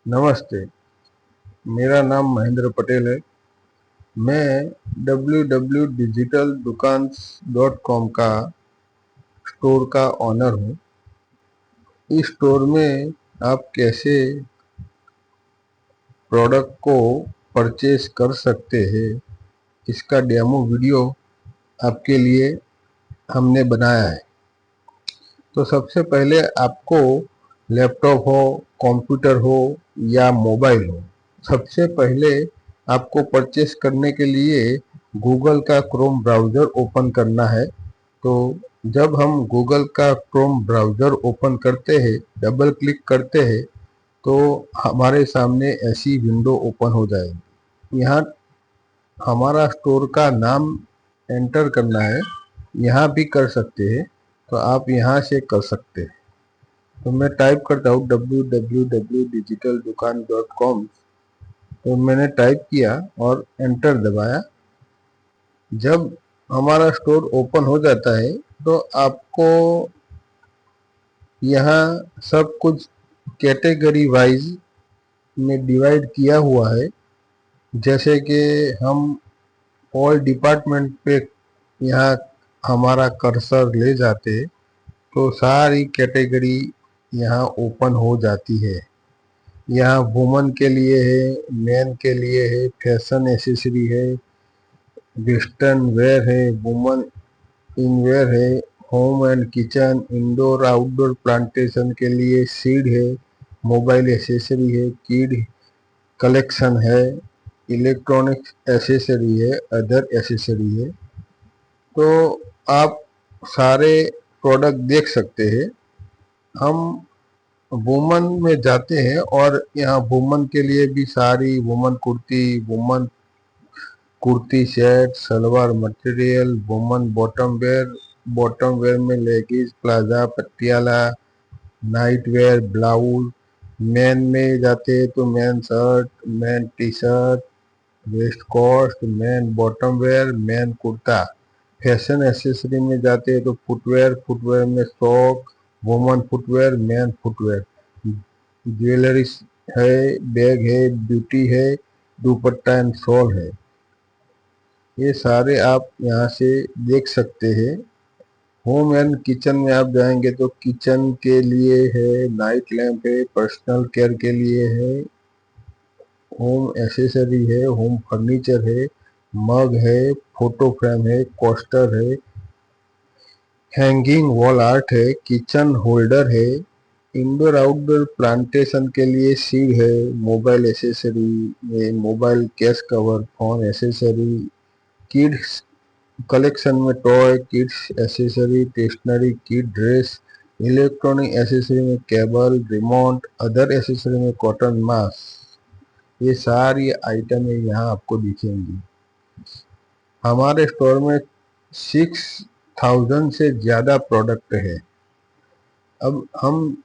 नमस्ते, मेरा नाम महेंद्र पटेल है। मैं www.digitaldukaans.com का स्टोर का ऑनर हूँ। इस स्टोर में आप कैसे प्रोडक्ट को परचेज कर सकते हैं, इसका डेमो वीडियो आपके लिए हमने बनाया है। तो सबसे पहले आपको लैपटॉप हो, कंप्यूटर हो या मोबाइल हो, सबसे पहले आपको परचेस करने के लिए गूगल का क्रोम ब्राउज़र ओपन करना है। तो जब हम गूगल का क्रोम ब्राउज़र ओपन करते हैं, डबल क्लिक करते हैं, तो हमारे सामने ऐसी विंडो ओपन हो जाएगी। यहाँ हमारा स्टोर का नाम एंटर करना है, यहाँ भी कर सकते हैं, तो आप यहाँ से कर सकते हैं। तो मैं टाइप करता हूँ www.digitaldukaan.com। तो मैंने टाइप किया और एंटर दबाया। जब हमारा स्टोर ओपन हो जाता है तो आपको यहाँ सब कुछ कैटेगरी वाइज में डिवाइड किया हुआ है। जैसे कि हम ऑल डिपार्टमेंट पे यहाँ हमारा कर्सर ले जाते तो सारी कैटेगरी यहाँ ओपन हो जाती है। यहाँ वुमन के लिए है, मेन के लिए है, फैशन एसेसरी है, वेस्टर्न वेयर है, वुमन इनवेयर है, home and kitchen, indoor outdoor plantation के लिए सीड है, मोबाइल एसेसरी है, किड कलेक्शन है, इलेक्ट्रॉनिक एसेसरी है, अदर एसेसरी है। तो आप सारे प्रोडक्ट देख सकते हैं। हम वुमन में जाते हैं और यहाँ वुमन के लिए भी सारी woman kurti, woman kurti set, salwar material, woman bottom wear में leggings, palazzo, Patiala, night wear, blouse. Man में जाते हैं तो man shirt, man T shirt, waistcoat, man bottom wear, man kurta. Fashion accessory में जाते हैं तो फुटवेयर में sock, woman footwear, man footwear, jewellery है, बैग है, ब्यूटी है, दुपट्टा एंड शॉल है। ये सारे आप यहाँ से देख सकते हैं। होम एंड किचन में आप जाएंगे तो किचन के लिए है, नाइट लैंप है, पर्सनल केयर के लिए है, होम एसेसरी है, होम फर्नीचर है, मग है, फोटो फ्रेम है, कोस्टर है, हैंगिंग वॉल आर्ट है, किचन होल्डर है, इंडोर आउटडोर प्लांटेशन के लिए सीड है, मोबाइल एसेसरी में mobile case cover, phone accessory, kids collection में toy, kids accessory, stationery, kid dress, electronic accessory में केबल, रिमोट, अदर एसेसरी में कॉटन मास्क। ये सारी आइटमें यहाँ आपको दिखेंगी। हमारे स्टोर में 6000 से ज़्यादा प्रोडक्ट है। अब हम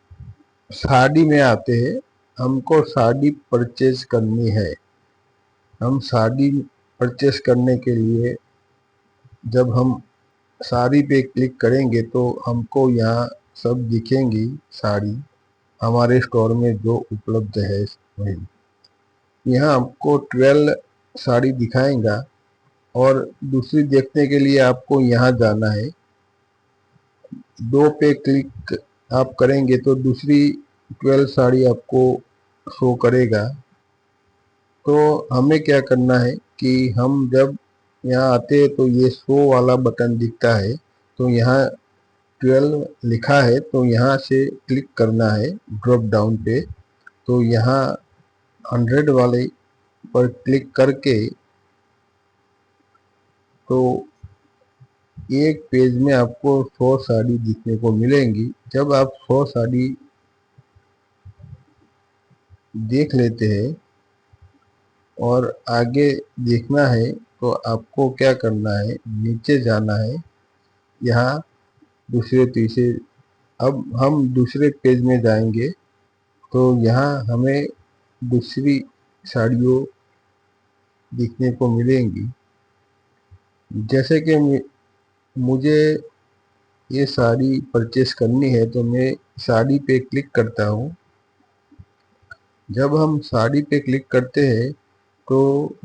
साड़ी में आते हैं। हमको साड़ी परचेज करनी है। हम साड़ी परचेज करने के लिए जब हम साड़ी पे क्लिक करेंगे तो हमको यहाँ सब दिखेंगी साड़ी हमारे स्टोर में जो उपलब्ध है वही। यहाँ आपको 12 साड़ी दिखाएगा और दूसरी देखने के लिए आपको यहाँ जाना है। 2 पे क्लिक आप करेंगे तो दूसरी 12 साड़ी आपको शो करेगा। तो हमें क्या करना है कि हम जब यहाँ आते हैं तो ये शो वाला बटन दिखता है, तो यहाँ 12 लिखा है तो यहाँ से क्लिक करना है ड्रॉप डाउन पे। तो यहाँ 100 वाले पर क्लिक करके तो एक पेज में आपको 100 साड़ी दिखने को मिलेंगी। जब आप 100 साड़ी देख लेते हैं और आगे देखना है तो आपको क्या करना है, नीचे जाना है। यहाँ दूसरे तीसरे, अब हम दूसरे पेज में जाएंगे तो यहाँ हमें दूसरी साड़ियों दिखने को मिलेंगी। जैसे कि मुझे ये साड़ी परचेस करनी है तो मैं साड़ी पे क्लिक करता हूँ। जब हम साड़ी पे क्लिक करते हैं तो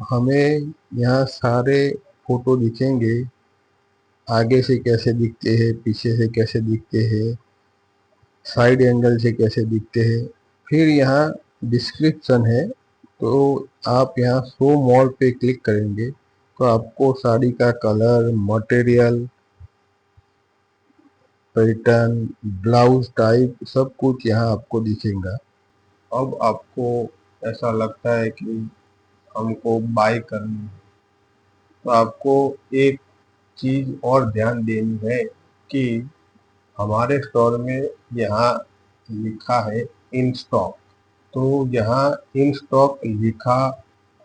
हमें यहाँ सारे फोटो दिखेंगे, आगे से कैसे दिखते हैं, पीछे से कैसे दिखते हैं, साइड एंगल से कैसे दिखते हैं। फिर यहाँ डिस्क्रिप्शन है, तो आप यहाँ शो मोर पे क्लिक करेंगे तो आपको साड़ी का colour, material, pattern, blouse type सब कुछ यहाँ आपको दिखेगा। अब आपको ऐसा लगता है कि हमको बाय करनी है, तो आपको एक चीज़ और ध्यान देनी है कि हमारे स्टोर में यहाँ लिखा है इन स्टॉक। तो यहाँ इन स्टॉक लिखा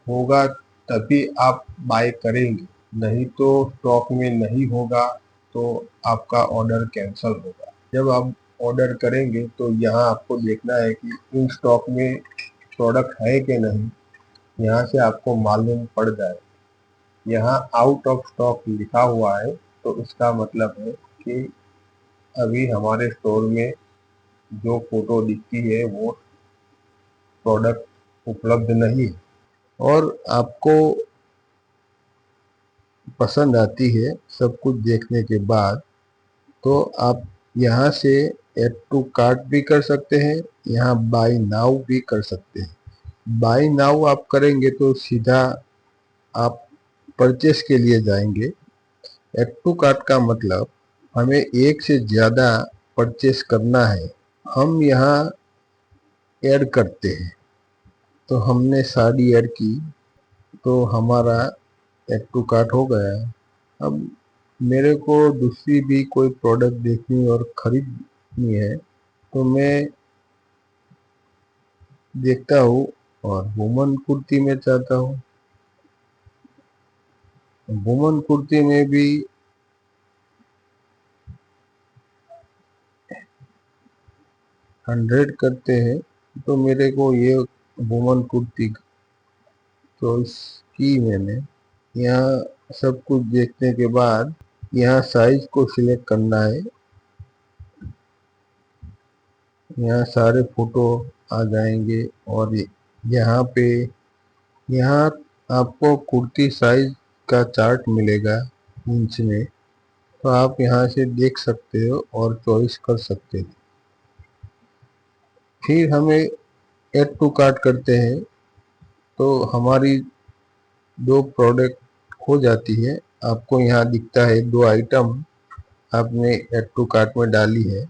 होगा तभी आप बाय करेंगे, नहीं तो स्टॉक में नहीं होगा तो आपका ऑर्डर कैंसिल होगा। जब आप ऑर्डर करेंगे तो यहाँ आपको देखना है कि इन स्टॉक में प्रोडक्ट है कि नहीं, यहाँ से आपको मालूम पड़ जाए। यहाँ आउट ऑफ स्टॉक लिखा हुआ है तो इसका मतलब है कि अभी हमारे स्टोर में जो फोटो दिखती है वो प्रोडक्ट उपलब्ध नहीं है। और आपको पसंद आती है सब कुछ देखने के बाद, तो आप यहाँ से ऐड टू कार्ट भी कर सकते हैं, यहाँ बाय नाउ भी कर सकते हैं। बाय नाउ आप करेंगे तो सीधा आप परचेस के लिए जाएंगे। ऐड टू कार्ट का मतलब हमें एक से ज़्यादा परचेस करना है, हम यहाँ ऐड करते हैं। तो हमने साड़ी ऐड की तो हमारा ऐड टू कार्ट हो गया। अब मेरे को दूसरी भी कोई प्रोडक्ट देखनी और ख़रीदनी है तो मैं देखता हूँ और वुमन कुर्ती में चाहता हूँ। वुमन कुर्ती में भी 100 करते हैं तो मेरे को ये वुमन कुर्ती चॉइस की मैंने। यहाँ सब कुछ देखने के बाद यहाँ साइज को सिलेक्ट करना है, यहाँ सारे फोटो आ जाएंगे और यहाँ पे यहाँ आपको कुर्ती साइज का चार्ट मिलेगा इंच में, तो आप यहाँ से देख सकते हो और चॉइस कर सकते हो। फिर हमें ऐड टू कार्ट करते हैं तो हमारी दो प्रोडक्ट हो जाती है। आपको यहाँ दिखता है 2 आइटम आपने ऐड टू कार्ट में डाली है।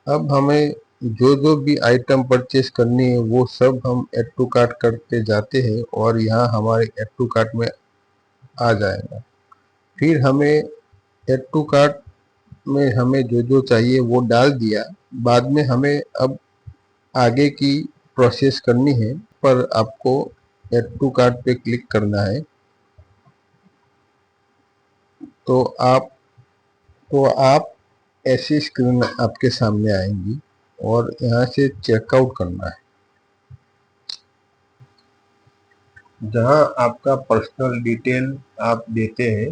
अब हमें जो जो भी आइटम परचेस करनी है वो सब हम ऐड टू कार्ट करते जाते हैं और यहाँ हमारे ऐड टू कार्ट में आ जाएगा। फिर हमें ऐड टू कार्ट में हमें जो जो चाहिए वो डाल दिया। बाद में हमें अब आगे की प्रोसेस करनी है, पर आपको ऐड टू कार्ट पे क्लिक करना है तो आप ऐसी स्क्रीन आपके सामने आएंगी और यहाँ से चेकआउट करना है। जहाँ आपका पर्सनल डिटेल आप देते हैं,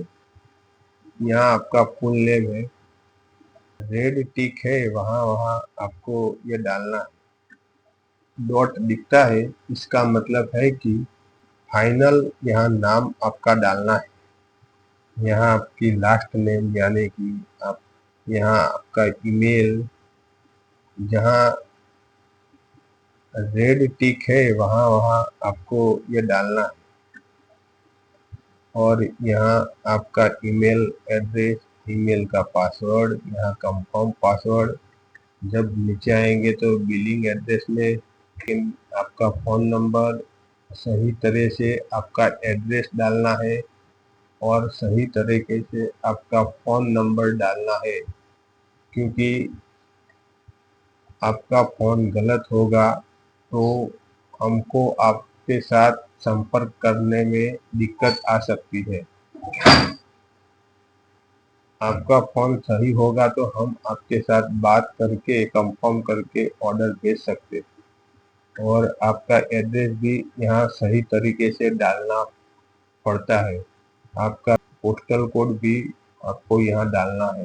यहाँ आपका फुल नेम है, रेड टिक है वहाँ वहाँ आपको ये डालना है। डॉट दिखता है, इसका मतलब है कि फाइनल यहाँ नाम आपका डालना है। यहाँ आपकी लास्ट नेम यानी कि आप यहाँ आपका ईमेल, जहाँ रेड टिक है वहाँ वहाँ आपको ये डालना है और यहाँ आपका ईमेल एड्रेस, ईमेल का पासवर्ड, यहाँ कंफर्म पासवर्ड। जब नीचे आएंगे तो बिलिंग एड्रेस में आपका फ़ोन नंबर, सही तरह से आपका एड्रेस डालना है और सही तरीके से आपका फ़ोन नंबर डालना है, क्योंकि आपका फ़ोन गलत होगा तो हमको आपके साथ संपर्क करने में दिक्कत आ सकती है। आपका फ़ोन सही होगा तो हम आपके साथ बात करके कंफर्म करके ऑर्डर भेज सकते हैं। और आपका एड्रेस भी यहाँ सही तरीके से डालना पड़ता है। आपका पोस्टल कोड भी आपको यहाँ डालना है।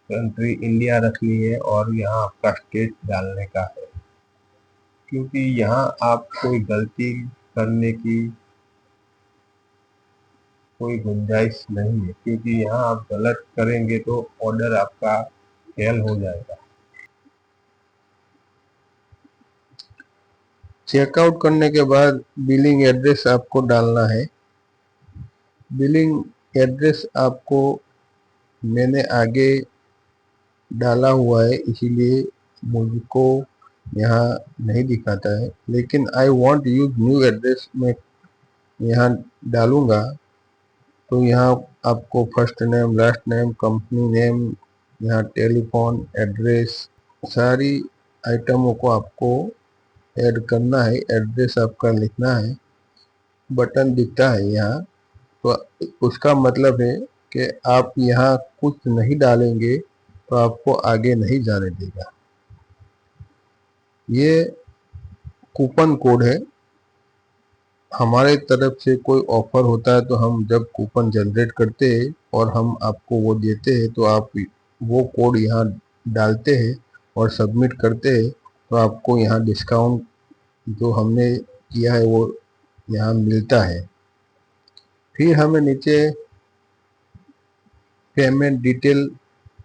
कंट्री इंडिया रखनी है और यहाँ आपका स्टेट डालने का है। क्योंकि यहाँ आप कोई गलती करने की कोई गुंजाइश नहीं है, क्योंकि यहाँ आप गलत करेंगे तो ऑर्डर आपका फेल हो जाएगा। चेकआउट करने के बाद बिलिंग एड्रेस आपको डालना है। बिलिंग एड्रेस आपको मैंने आगे डाला हुआ है, इसीलिए मुझको यहाँ नहीं दिखाता है, लेकिन I want use new address में यहाँ डालूंगा। तो यहाँ आपको first name, last name, company name, यहाँ टेलीफोन, एड्रेस, सारी आइटमों को आपको ऐड करना है। एड्रेस आपका लिखना है, बटन दिखता है यहाँ, तो उसका मतलब है कि आप यहाँ कुछ नहीं डालेंगे तो आपको आगे नहीं जाने देगा। ये कूपन कोड है। हमारे तरफ से कोई ऑफर होता है तो हम जब कूपन जनरेट करते हैं और हम आपको वो देते हैं, तो आप वो कोड यहाँ डालते हैं और सबमिट करते हैं, तो आपको यहाँ डिस्काउंट जो हमने किया है वो यहाँ मिलता है। फिर हमें नीचे payment detail,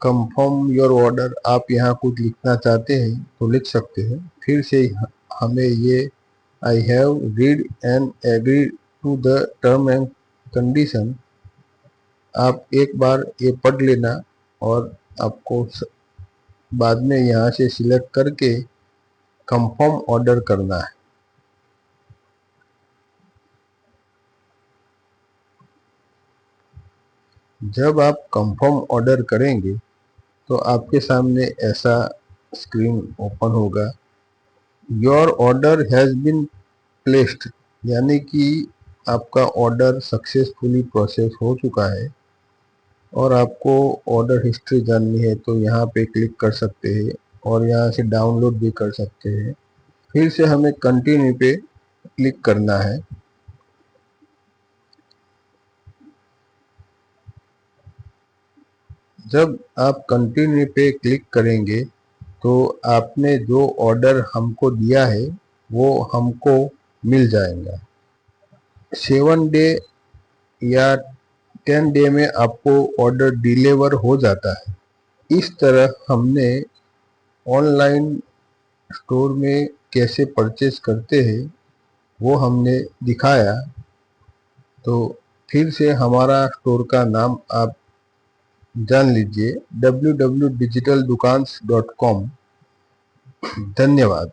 confirm your order, आप यहाँ कुछ लिखना चाहते हैं तो लिख सकते हैं। फिर से हमें ये I have read and agreed to the term and condition, आप एक बार ये पढ़ लेना और आपको बाद में यहाँ से सिलेक्ट करके कंफर्म ऑर्डर करना है। जब आप कंफर्म ऑर्डर करेंगे तो आपके सामने ऐसा स्क्रीन ओपन होगा। Your order has been placed, यानी कि आपका ऑर्डर सक्सेसफुली प्रोसेस हो चुका है। और आपको ऑर्डर हिस्ट्री जाननी है तो यहाँ पे क्लिक कर सकते हैं और यहाँ से डाउनलोड भी कर सकते हैं। फिर से हमें कंटिन्यू पे क्लिक करना है। जब आप कंटिन्यू पे क्लिक करेंगे तो आपने जो ऑर्डर हमको दिया है वो हमको मिल जाएगा। 7 डे या 10 डे में आपको ऑर्डर डिलीवर हो जाता है। इस तरह हमने ऑनलाइन स्टोर में कैसे परचेज करते हैं वो हमने दिखाया। तो फिर से हमारा स्टोर का नाम आप जान लीजिए, www.digitaldukans.com। धन्यवाद।